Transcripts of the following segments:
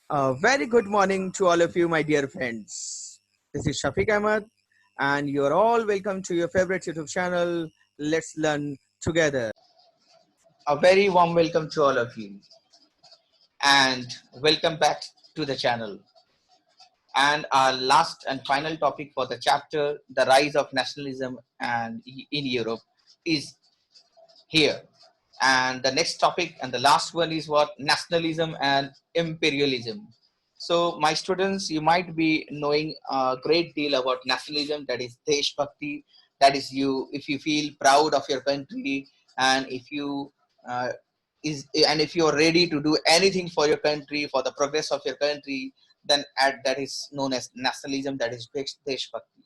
A very good morning to all of you, my dear friends. This is Shafiq Ahmed, and you're all welcome to your favorite YouTube channel. Let's learn together. A very warm welcome to all of you and welcome back to the channel. And our last and final topic for the chapter, the rise of nationalism and in Europe, is here. And the next topic and the last one is what? Nationalism and imperialism. So my students, you might be knowing a great deal about nationalism, that is Desh Bhakti, that is you, if you feel proud of your country and if you uh, if you are ready to do anything for your country, for the progress of your country, then that is known as nationalism, that is Desh Bhakti.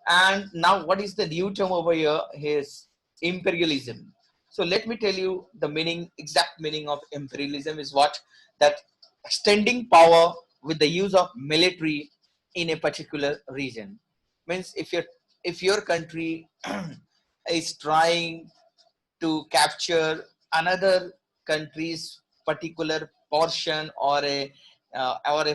And now what is the new term over here is imperialism. So let me tell you the meaning, exact meaning of imperialism is what? That extending power with the use of military in a particular region. Means if your country is trying to capture another country's particular portion or a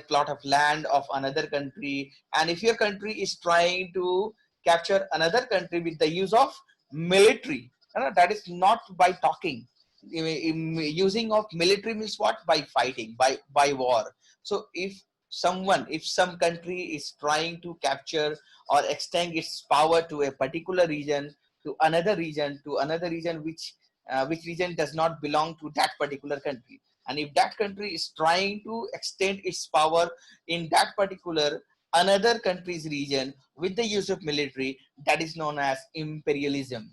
plot of land of another country, and if your country is trying to capture another country with the use of military, that is not by talking. Using of military means what? By fighting, by war. So if some country is trying to capture or extend its power to a particular region, to another region which region does not belong to that particular country, and if that country is trying to extend its power in that particular another country's region with the use of military, that is known as imperialism.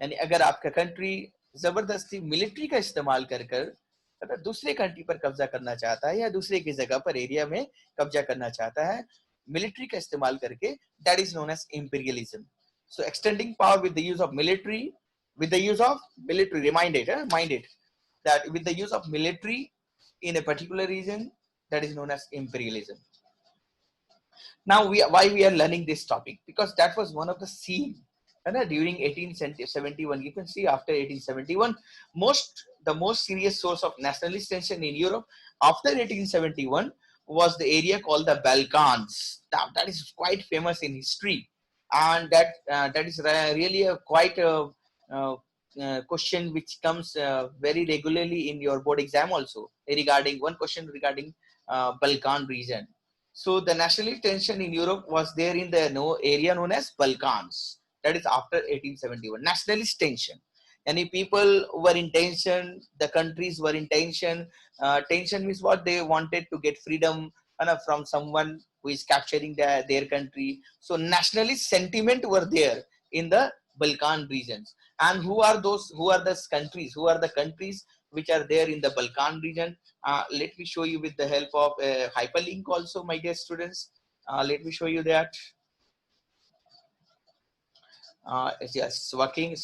यानी अगर आपका country जबरदस्ती military का इस्तेमाल कर कर दूसरे country पर कब्जा करना चाहता है या दूसरे की जगह पर एरिया में कब्जा करना चाहता है मिलिट्री का इस्तेमाल करके, that is known as imperialism. So extending power with the use of military, mind it, that with the use of military in a particular region, that is known as imperialism. Now, why we are learning this topic? Because that was one of the scene during 1871. You can see after 1871, the most serious source of nationalist tension in Europe after 1871 was the area called the Balkans. Now, that is quite famous in history, and that is really a quite uh, question which comes very regularly in your board exam also, regarding one question regarding Balkan region. So the nationalist tension in Europe was there in the area known as Balkans. That is after 1871. Nationalist tension. Any people were in tension, the countries were in tension. Tension means what? They wanted to get freedom from someone who is capturing their country. So nationalist sentiment were there in the Balkan regions. And who are those? Who are the countries? Who are the countries which are there in the Balkan region? Let me show you with the help of a hyperlink also, my dear students. Let me show you that. Yes, it's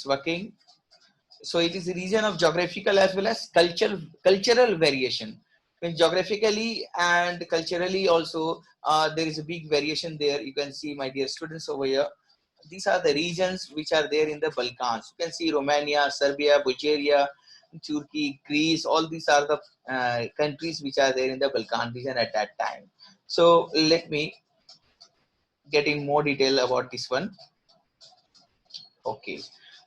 working. So it is a region of geographical as well as cultural variation. When geographically and culturally also, there is a big variation there. You can see, my dear students, over here. These are the regions which are there in the Balkans. You can see Romania, Serbia, Bulgaria, Turkey, Greece. All these are the countries which are there in the Balkan region at that time. So let me get in more detail about this one. Okay.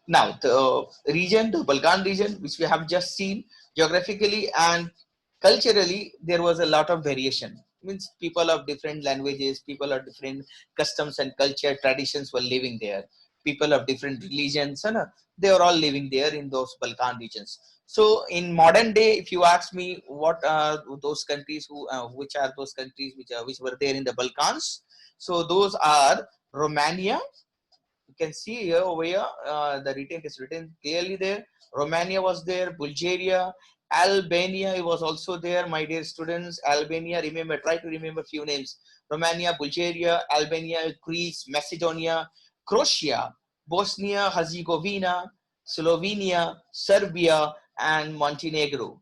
Now, the Balkan region, which we have just seen, geographically and culturally, there was a lot of variation. Means people of different languages, people of different customs and culture, traditions were living there. People of different religions, they are all living there in those Balkan regions. So, in modern day, if you ask me, what are those countries which are those countries which were there in the Balkans? So, those are Romania. You can see here over here, the written is written clearly there. Romania was there, Bulgaria, Albania was also there, my dear students. Albania, remember, try to remember few names. Romania, Bulgaria, Albania, Greece, Macedonia, Croatia, Bosnia, Herzegovina, Slovenia, Serbia, and Montenegro.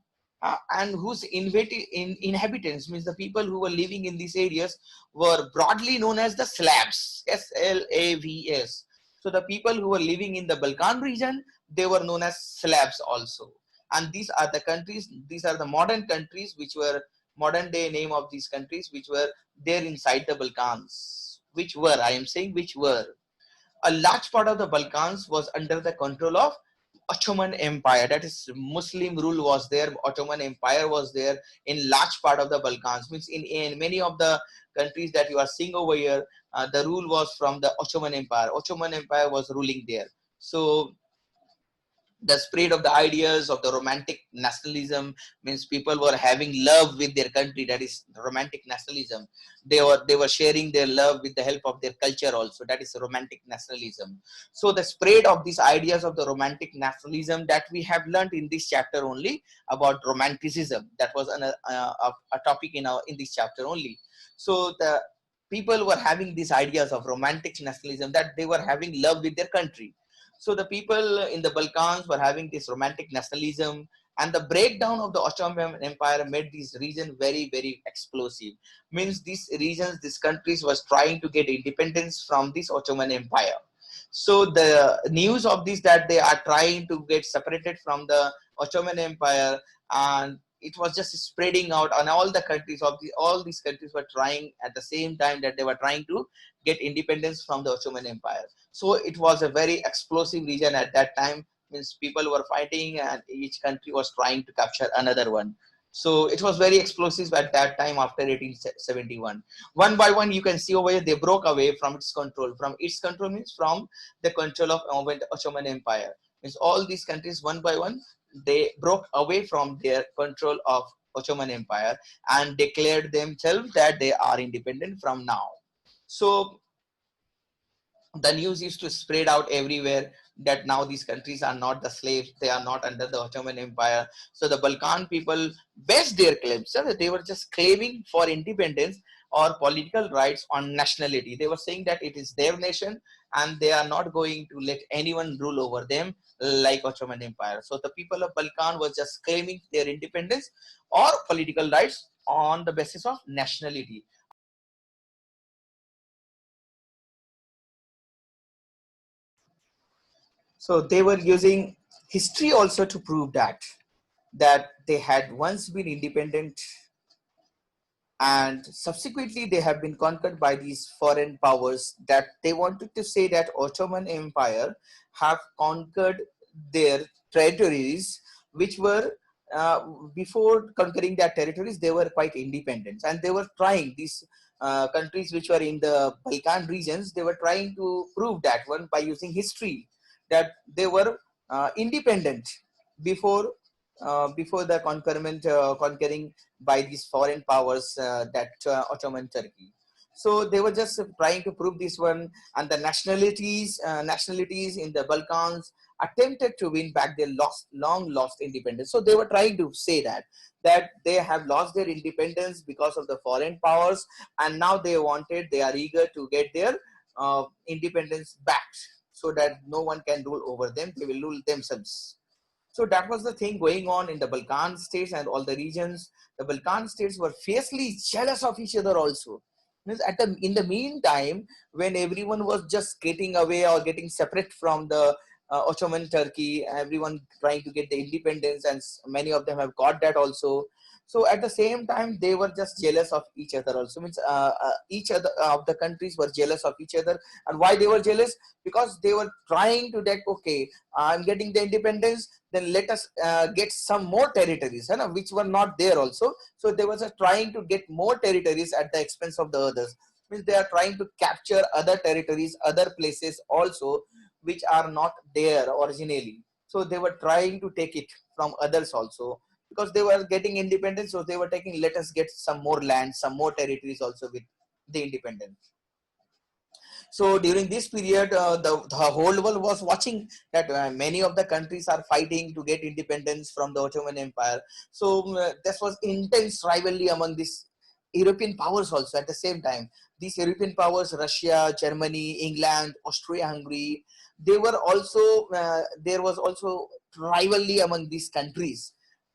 And whose inhabitants, means the people who were living in these areas, were broadly known as the Slavs, Slavs. So the people who were living in the Balkan region, they were known as Slavs also. And these are the countries, these are the modern countries which were modern day name of these countries which were there inside the Balkans, which were, I am saying, which were a large part of the Balkans was under the control of Ottoman Empire. That is, Muslim rule was there. Ottoman Empire was there in large part of the Balkans. Means in many of the countries that you are seeing over here, the rule was from the Ottoman Empire. Ottoman Empire was ruling there. So the spread of the ideas of the romantic nationalism, means people were having love with their country, that is romantic nationalism. They were sharing their love with the help of their culture also, that is romantic nationalism. So the spread of these ideas of the romantic nationalism that we have learned in this chapter only about romanticism, that was a topic in this chapter only. So the people were having these ideas of romantic nationalism, that they were having love with their country. So the people in the Balkans were having this romantic nationalism, and the breakdown of the Ottoman Empire made this region very, very explosive. Means these regions, these countries was trying to get independence from this Ottoman Empire. So the news of this, that they are trying to get separated from the Ottoman Empire, and it was just spreading out on all the countries of all these countries were trying at the same time that they were trying to get independence from the Ottoman Empire. So it was a very explosive region at that time. Means people were fighting and each country was trying to capture another one. So it was very explosive at that time after 1871. One by one, you can see over here, they broke away from its control. From its control means from the control of Ottoman Empire. Means all these countries, one by one, they broke away from their control of Ottoman Empire and declared themselves that they are independent from now. So the news used to spread out everywhere that now these countries are not the slaves, they are not under the Ottoman Empire. So the Balkan people based their claims, so that they were just claiming for independence or political rights on nationality. They were saying that it is their nation and they are not going to let anyone rule over them like Ottoman Empire. So the people of Balkan were just claiming their independence or political rights on the basis of nationality. So they were using history also to prove that they had once been independent, and subsequently they have been conquered by these foreign powers, that they wanted to say that Ottoman Empire have conquered their territories, which were before conquering their territories they were quite independent, and they were trying these countries which were in the Balkan regions, they were trying to prove that one by using history, that they were independent before before the conquering by these foreign powers, that Ottoman Turkey. So they were just trying to prove this one, and the nationalities in the Balkans attempted to win back their long lost independence. So they were trying to say that they have lost their independence because of the foreign powers, and now they are eager to get their independence back, so that no one can rule over them. They will rule themselves. So that was the thing going on in the Balkan states and all the regions. The Balkan states were fiercely jealous of each other also. Means in the meantime, when everyone was just getting away or getting separate from the Ottoman Turkey, everyone trying to get the independence, and many of them have got that also. So at the same time, they were just jealous of each other also. Means each other of the countries were jealous of each other. And why they were jealous? Because they were trying to that, okay, I'm getting the independence, then let us get some more territories, which were not there also. So they were just trying to get more territories at the expense of the others. Means they are trying to capture other territories, other places also, which are not there originally. So they were trying to take it from others also, because they were getting independence. So they were taking, let us get some more land, some more territories also with the independence. So during this period, the whole world was watching that many of the countries are fighting to get independence from the Ottoman Empire. So this was intense rivalry among these European powers also at the same time. These European powers, Russia, Germany, England, Austria-Hungary, they were also, there was also rivalry among these countries.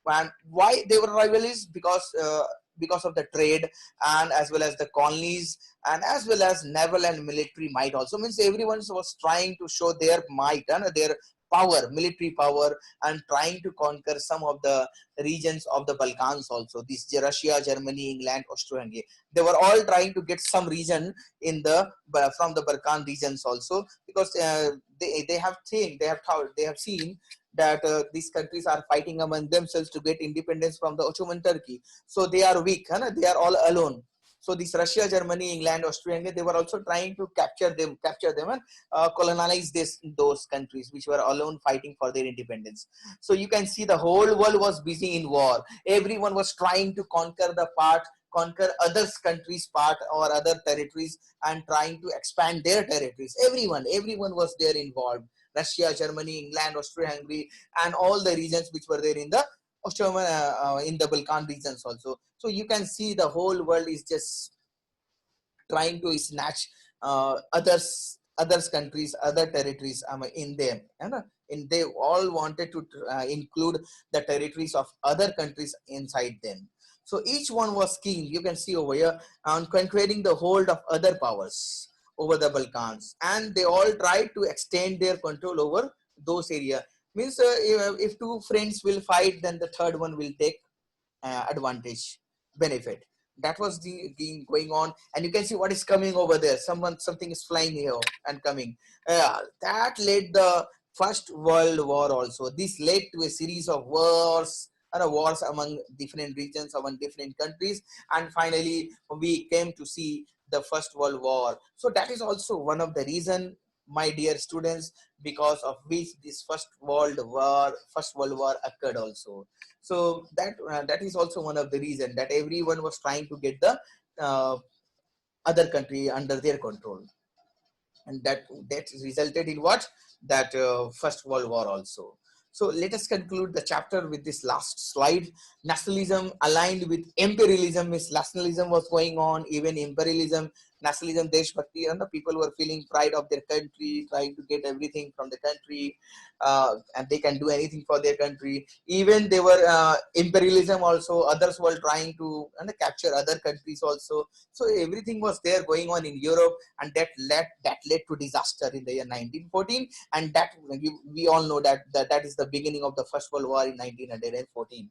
And why they were rivalries? Because of the trade, and as well as the colonies, and as well as naval and military might also. Means everyone was trying to show their might and their power, military power, and trying to conquer some of the regions of the Balkans also. This Russia, Germany, England, Austria-Hungary. They were all trying to get some region in the from the Balkan regions also, because they have seen, they have seen that these countries are fighting among themselves to get independence from the Ottoman Turkey. So they are weak, huh? They are all alone. So this Russia, Germany, England, Austria, they were also trying to capture them and colonize those countries which were alone fighting for their independence. So you can see the whole world was busy in war. Everyone was trying to conquer others countries part or other territories, and trying to expand their territories. Everyone was there involved. Russia, Germany, England, Austria-Hungary, and all the regions which were there in the in the Balkan regions also. So you can see the whole world is just trying to snatch others countries, other territories in them, and they all wanted to include the territories of other countries inside them. So each one was keen, you can see over here, on conquering the hold of other powers over the Balkans, and they all tried to extend their control over those areas. Means if two friends will fight, then the third one will take advantage, benefit. That was the going on, and you can see what is coming over there. Something is flying here and coming. That led the First World War also. This led to a series of wars and wars among different regions, among different countries, and finally we came to see the First World War. So that is also one of the reason, my dear students, because of which this First World War occurred also. So that is also one of the reason that everyone was trying to get the uh, other country under their control, and that resulted in what, that First World War also. So let us conclude the chapter with this last slide. Nationalism aligned with imperialism. Is nationalism was going on, even imperialism, nationalism, deshbhakti, and the people were feeling pride of their country, trying to get everything from the country, and they can do anything for their country. Even they were imperialism also, others were trying to capture other countries also. So everything was there going on in Europe, and that led to disaster in the year 1914, and that we all know that is the beginning of the First World War in 1914.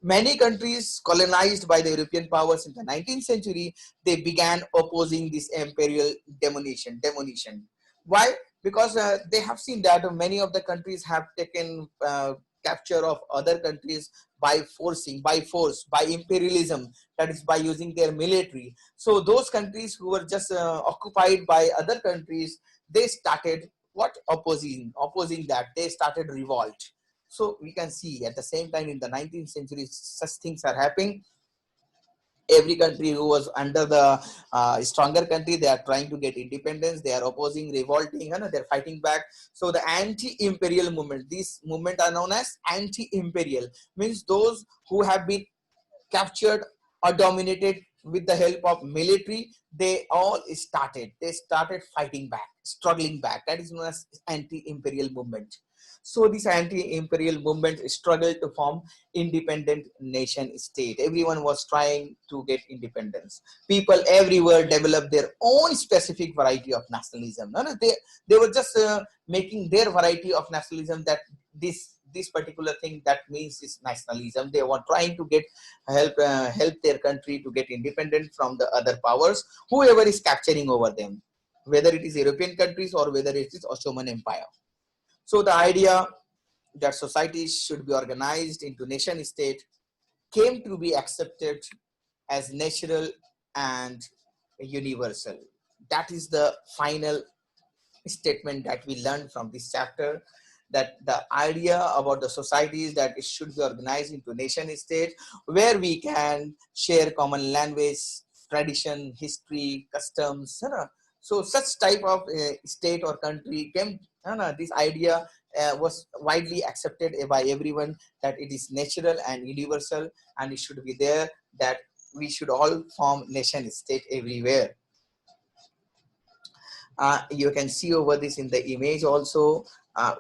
Many countries colonized by the European powers in the 19th century, they began opposing this imperial demolition. Why? Because they have seen that many of the countries have taken capture of other countries by force, by imperialism, that is by using their military. So those countries who were just occupied by other countries, they started what, opposing that. They started revolt. So we can see at the same time in the 19th century, such things are happening. Every country who was under the stronger country, they are trying to get independence. They are opposing, revolting, and they're fighting back. So the anti-imperial movement, these movement are known as anti-imperial, means those who have been captured or dominated with the help of military, they started fighting back, struggling back. That is known as anti-imperial movement. So this anti-imperial movement struggled to form independent nation state. Everyone was trying to get independence. People everywhere developed their own specific variety of nationalism. No, they were just making their variety of nationalism, that this particular thing that means is nationalism. They were trying to get help their country to get independent from the other powers, whoever is capturing over them, whether it is European countries or whether it is Ottoman Empire. So the idea that societies should be organized into nation state came to be accepted as natural and universal. That is the final statement that we learned from this chapter, that the idea about the societies, that it should be organized into nation state, where we can share common language, tradition, history, customs, so such type of state or country came, this idea was widely accepted by everyone, that it is natural and universal, and it should be there, that we should all form nation state everywhere. You can see over this in the image also,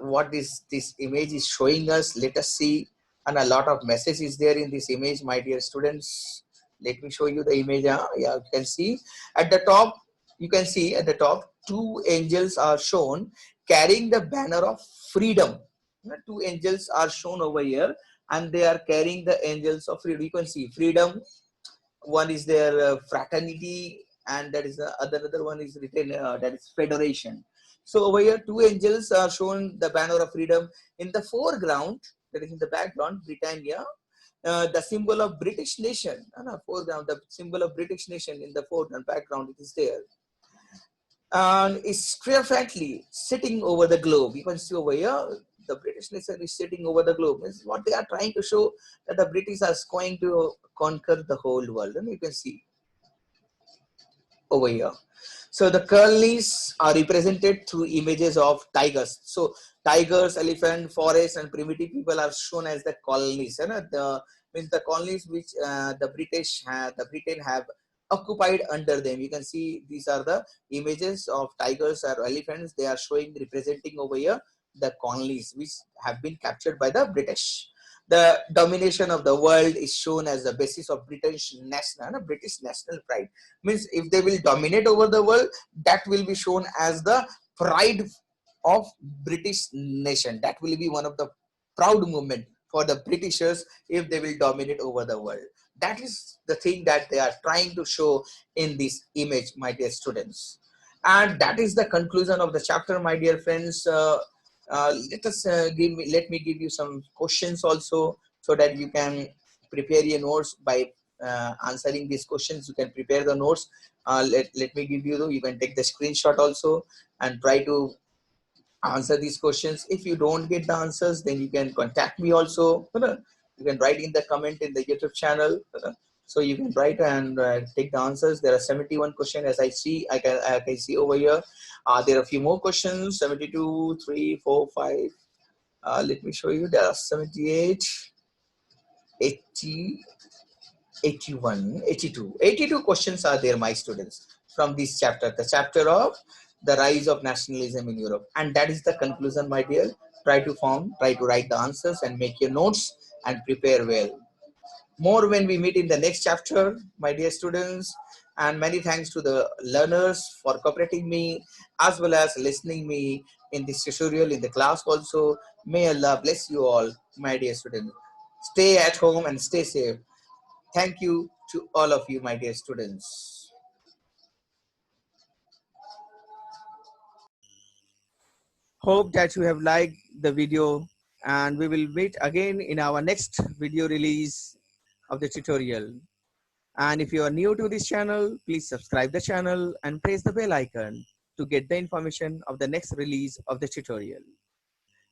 what this image is showing us. Let us see, and a lot of message is there in this image, my dear students. Let me show you the image. Yeah, you can see at the top, you can see at the top, two angels are shown carrying the banner of freedom. Two angels are shown over here, and they are carrying the angels of freedom. You can see freedom. One is their fraternity, and that is the other one is written, that is federation. So over here, two angels are shown the banner of freedom. In the foreground, that is in the background, Britannia, the symbol of British nation. Foreground, the symbol of British nation in the foreground, background, it is there, and is triumphantly sitting over the globe. You can see over here, the British nation is sitting over the globe. This is what they are trying to show, that the British are going to conquer the whole world. And you can see over here. So the colonies are represented through images of tigers. So tigers, elephant, forest, and primitive people are shown as the colonies. The means the colonies which the Britain have occupied under them. You can see these are the images of tigers or elephants. They are showing, representing over here the colonies which have been captured by the British. The domination of the world is shown as the basis of British national pride. Means if they will dominate over the world, that will be shown as the pride of British nation. That will be one of the proud moment for the Britishers if they will dominate over the world. That is the thing that they are trying to show in this image, my dear students. And that is the conclusion of the chapter, my dear friends. Let me give you some questions also, so that you can prepare your notes. By answering these questions, you can prepare the notes. Let me give you, you can take the screenshot also and try to answer these questions. If you don't get the answers, then you can contact me also. You can write in the comment in the YouTube channel. So you can write and take the answers. There are 71 questions as I can see over here. There are a few more questions, 72, 3, 4, 5. Let me show you. There are 78, 80, 81, 82. 82 questions are there, my students, from this chapter, the chapter of the rise of nationalism in Europe. And that is the conclusion, my dear. Try to write the answers and make your notes and prepare well. More when we meet in the next chapter, my dear students. And many thanks to the learners for cooperating me, as well as listening me in this tutorial in the class also. May Allah bless you all, my dear students. Stay at home and stay safe. Thank you to all of you, my dear students. Hope that you have liked the video, and we will meet again in our next video release of the tutorial. And if you are new to this channel, please subscribe the channel and press the bell icon to get the information of the next release of the tutorial.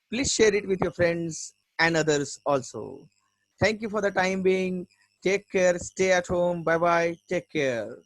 Please share it with your friends and others also. Thank you for the time being. Take care. Stay at home. Bye bye. Take care.